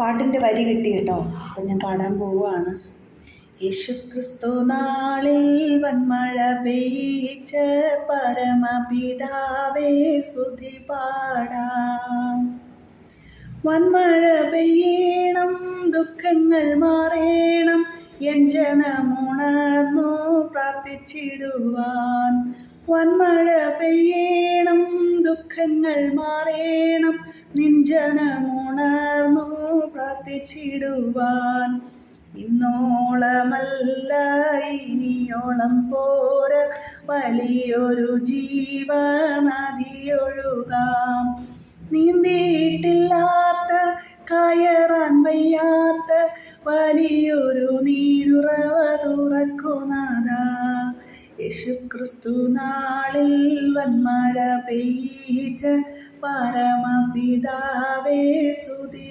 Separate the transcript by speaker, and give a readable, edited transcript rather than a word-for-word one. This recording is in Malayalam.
Speaker 1: പാട്ടിൻ്റെ വരി കിട്ടി കേട്ടോ. അപ്പം ഞാൻ പാടാൻ പോവുകയാണ്. യേശുക്രിസ്തു നാളിൽ വന്മഴ പെയ്യിച്ച പരമപിതാവേ സ്തുതി പാടാം. വന്മഴ പെയ്യണം, ദുഃഖങ്ങൾ മാറേണം, എൻ ജനമുണർന്നു പ്രാർത്ഥിച്ചിടുവാൻ. വന്മഴ പെയ്യണം, ദുഃഖങ്ങൾ മാറേണം, നിൻ ജനമുണർന്നു പ്രാർത്ഥിച്ചിടുവാൻ. ഇന്നോളമല്ല ഇനിയോളം പോര, വലിയൊരു ജീവനദിയൊഴുകാം. നീന്തിയിട്ടില്ലാത്ത, കയറാൻ വയ്യാത്ത വലിയൊരു നീരുറവ തുറക്കുന്നാഥാ. യേശുക്രിസ്തു നാളിൽ വന്മഴ പെയ്യിച്ച പരമപിതാവേ സ്തുതി